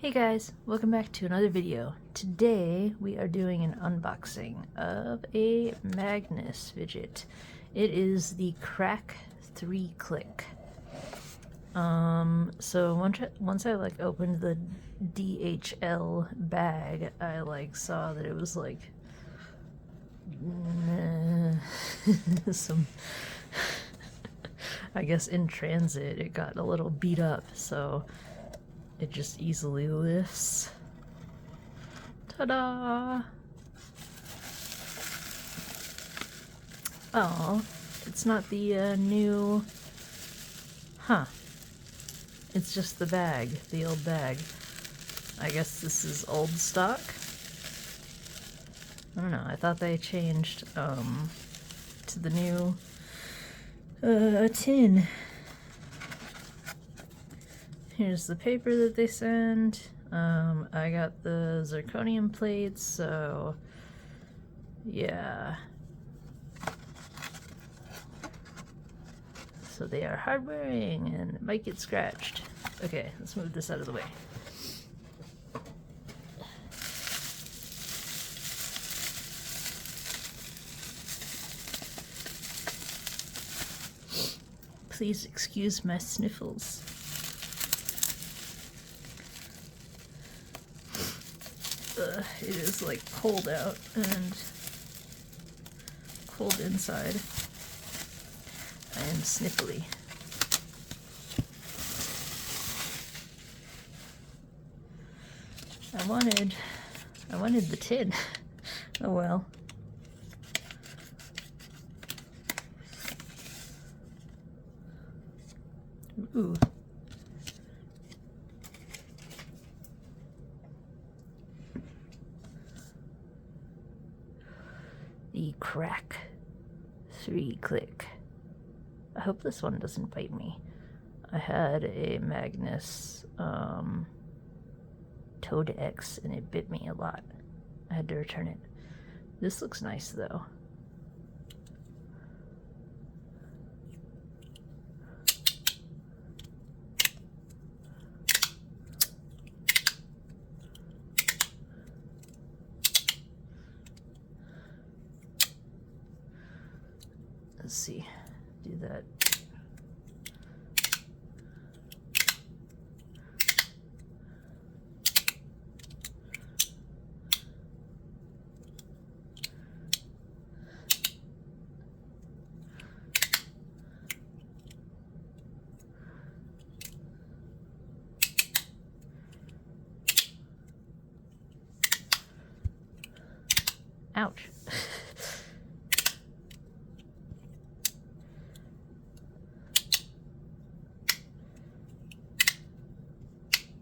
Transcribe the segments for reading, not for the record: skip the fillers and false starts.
Hey guys, welcome back to another video. Today we are doing an unboxing of a Magnus fidget. It is the Crack 3-click. So once I opened the DHL bag, I saw that it was some I guess in transit it got a little beat up, so it just easily lifts. Ta-da! Oh, it's not the new... Huh. It's just the bag, the old bag. I guess this is old stock? I don't know, I thought they changed, to the new, tin. Here's the paper that they send. I got the zirconium plates, so yeah. So they are hard wearing and it might get scratched. Okay, let's move this out of the way. Please excuse my sniffles. It is cold out and cold inside. I am sniffly. I wanted the tin. Oh well. Ooh. The Crack 3-click. I hope this one doesn't bite me. I had a Magnus Toad X and it bit me a lot. I had to return it. This looks nice though. Let's see, do that. Ouch.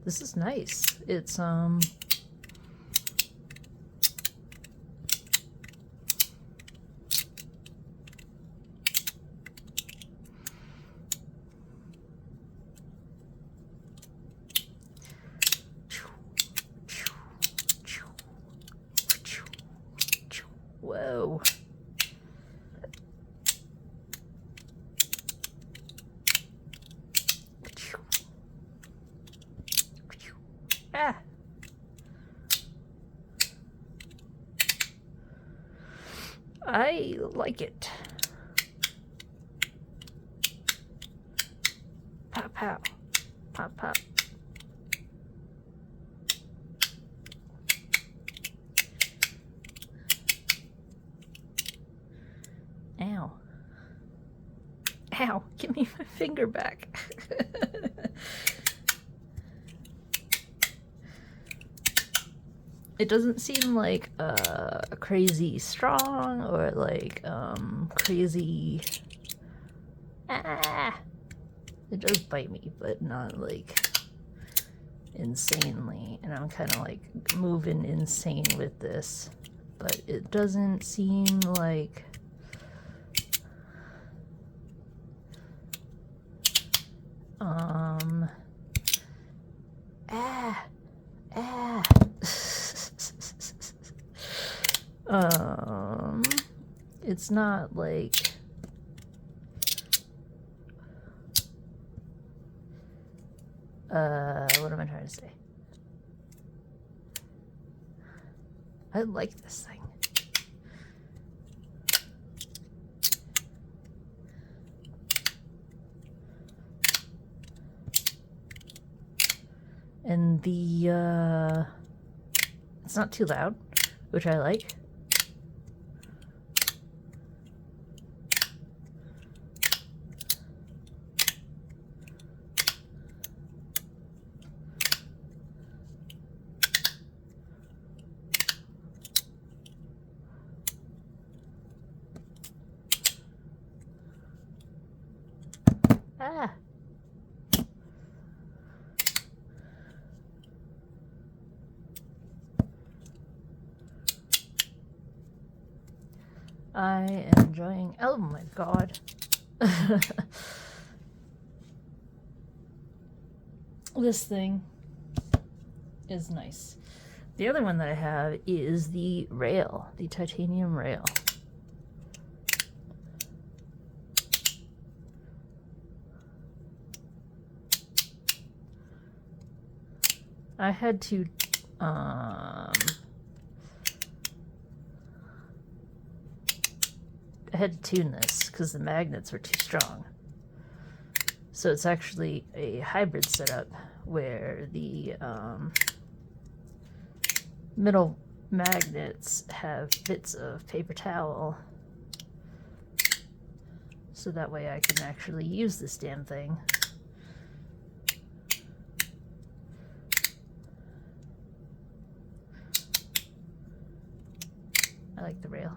This is nice. It's whoa. Ah. I like it. Pop, pop, pop, pop. Ow. Ow, give me my finger back. It doesn't seem like crazy strong or crazy. Ah! It does bite me, but not insanely. And I'm kind of moving insane with this, but it doesn't seem like. It's not what am I trying to say? I like this thing. And the, it's not too loud, which I like. Ah! I am enjoying, oh my god. This thing is nice. The other one that I have is the rail, the titanium rail. I had to tune this because the magnets were too strong. So it's actually a hybrid setup where the middle magnets have bits of paper towel, so that way I can actually use this damn thing. I like the rail.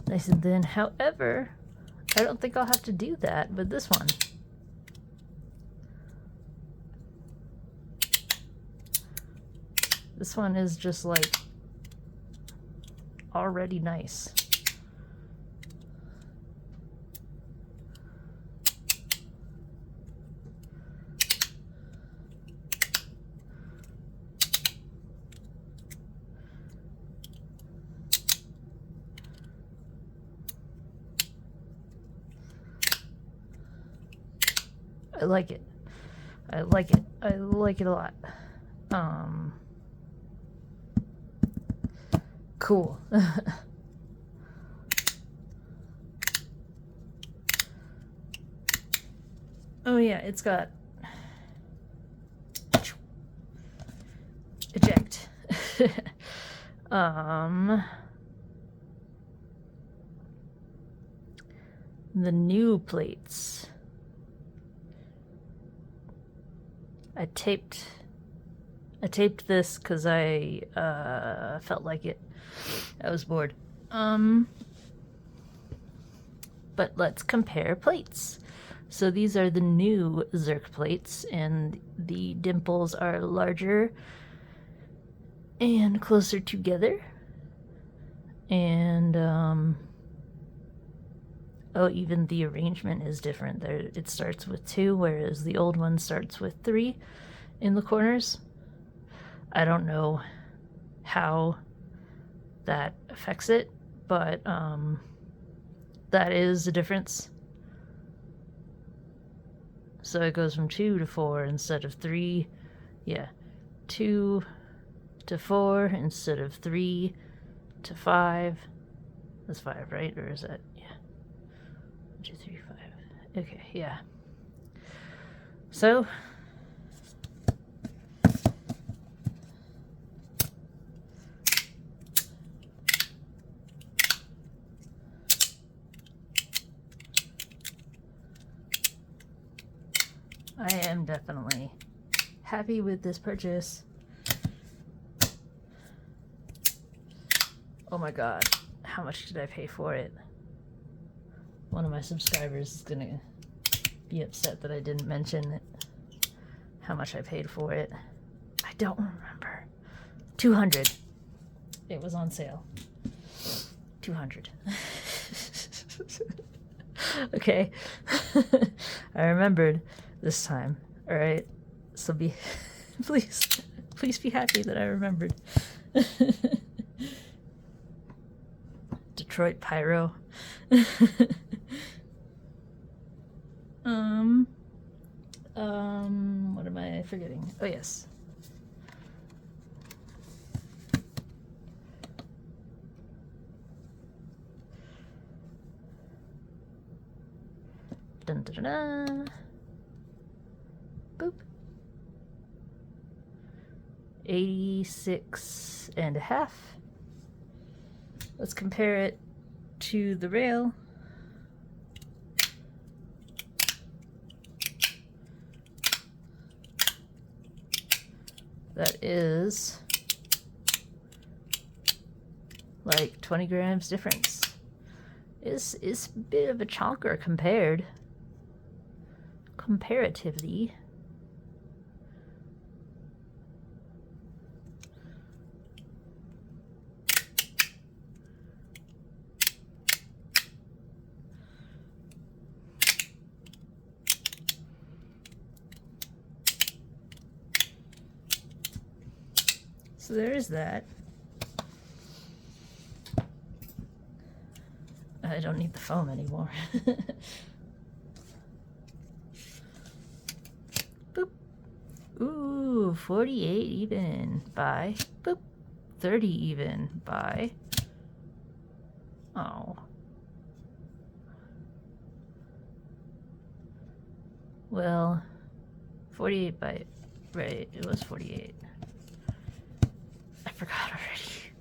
Nice and thin. However, I don't think I'll have to do that with this one. This one is just like already nice. I like it. I like it. I like it a lot. Cool. Oh yeah, it's got eject. The new plates. I taped this because I felt like it. I was bored. But let's compare plates. So these are the new Zerk plates, and the dimples are larger and closer together. And oh, even the arrangement is different. There, it starts with 2, whereas the old one starts with 3 in the corners. I don't know how that affects it, but that is a difference. So it goes from 2 to 4 instead of 3. Yeah, 2 to 4 instead of 3 to 5. That's 5, right? Or is that, yeah, 1, 2, 3, 5. Okay, yeah. So I am definitely happy with this purchase. Oh my god, how much did I pay for it? One of my subscribers is gonna be upset that I didn't mention it, how much I paid for it. I don't remember. $200. It was on sale. $200. Okay. I remembered this time. All right. So please be happy that I remembered. Detroit Pyro. What am I forgetting? Oh yes. Dun, dun, dun, dun. Boop. 86.5. Let's compare it to the rail. That is like 20 grams difference. Is a bit of a chonker comparatively. So there is that. I don't need the foam anymore. Boop. Ooh, 48 even by, boop, 30 even by, oh. Well, 48 by, right, it was 48. I forgot already.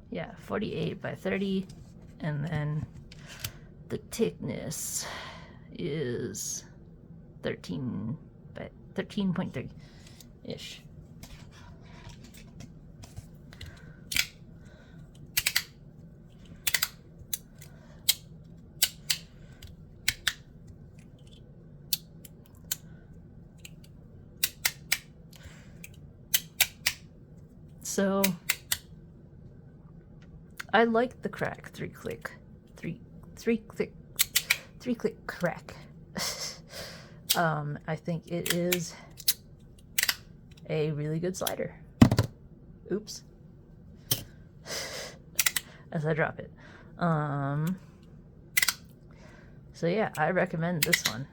Yeah, 48 by 30, and then the thickness is 13 by 13.3 ish. So I like the Crack 3-click Crack. I think it is a really good slider. Oops. As I drop it. So yeah, I recommend this one.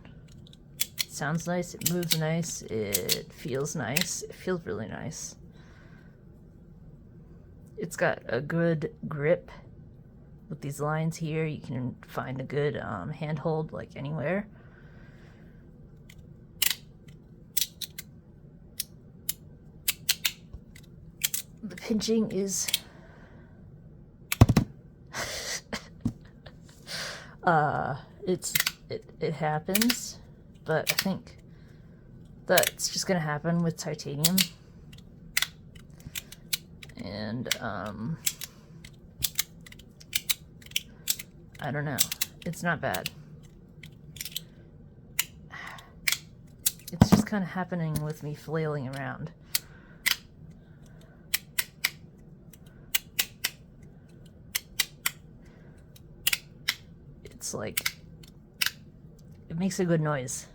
It sounds nice, it moves nice, it feels nice. It feels really nice. It's got a good grip with these lines here. You can find a good handhold like anywhere. The pinching is it happens, but I think that's just gonna happen with titanium. And I don't know. It's not bad. It's just kind of happening with me flailing around. It's like, it makes a good noise.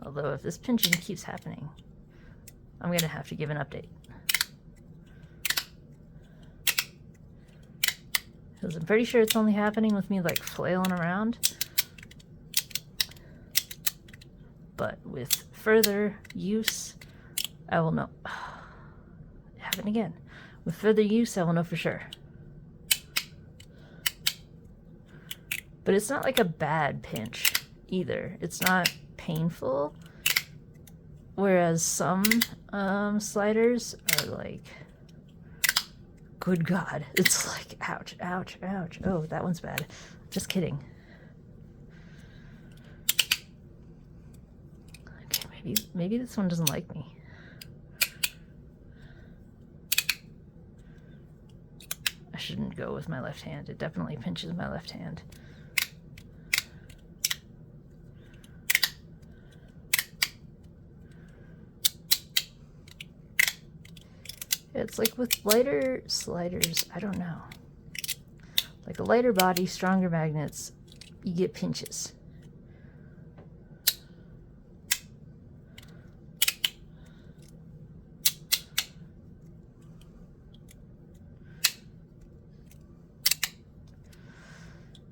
Although if this pinching keeps happening, I'm going to have to give an update. Because I'm pretty sure it's only happening with me like flailing around. But with further use, I will know. It happened again. With further use, I will know for sure. But it's not like a bad pinch either. It's not painful, whereas some sliders are like, good God, it's like ouch, ouch, ouch. Oh, that one's bad. Just kidding. Okay, maybe this one doesn't like me. I shouldn't go with my left hand. It definitely pinches my left hand. It's like with lighter sliders, I don't know. Like a lighter body, stronger magnets, you get pinches.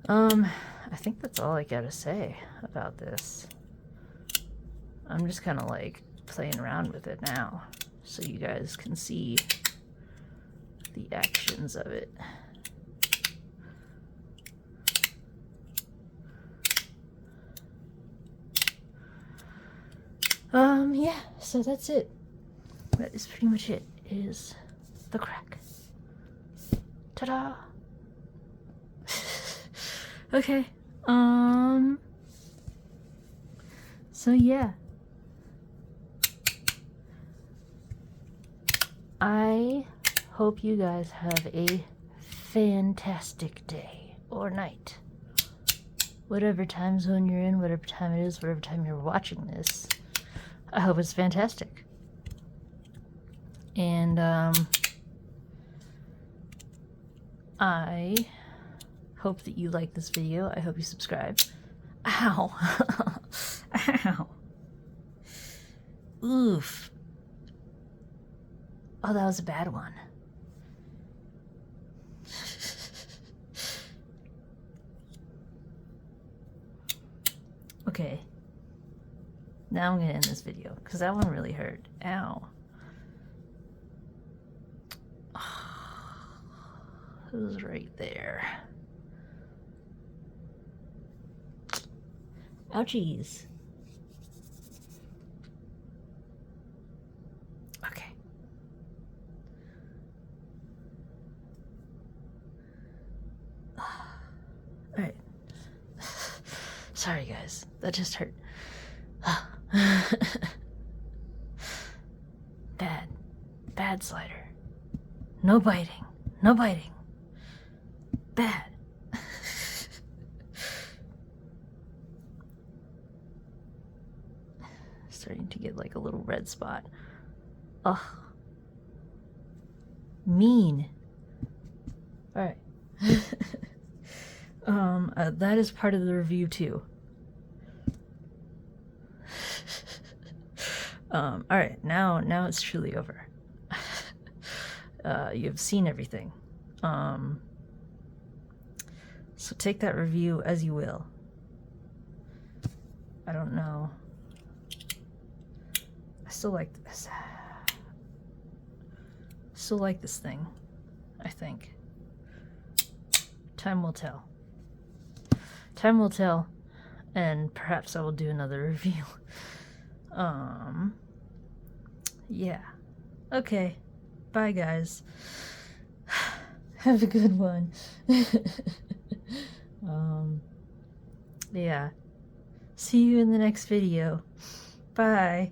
I think that's all I gotta say about this. I'm just kind of like playing around with it now so you guys can see the actions of it. Yeah, so that's it. That is pretty much it. It is the crack. Ta-da! Okay, so yeah. I hope you guys have a fantastic day or night. Whatever time zone you're in, whatever time it is, whatever time you're watching this. I hope it's fantastic. And I hope that you like this video. I hope you subscribe. Ow. Ow. Oof. Oh, that was a bad one. Okay. Now I'm gonna end this video because that one really hurt. Ow. It was right there. Ouchies. Okay. Alright. Sorry guys, that just hurt. Bad slider. No biting. No biting. Bad. Starting to get like a little red spot. Ugh. Mean. Alright. That is part of the review too. Alright, now it's truly over. You've seen everything. So take that review as you will. I don't know. I still like this. Still like this thing, I think. Time will tell. Time will tell, and perhaps I will do another review. Yeah. Okay. Bye, guys. Have a good one. Yeah. See you in the next video. Bye.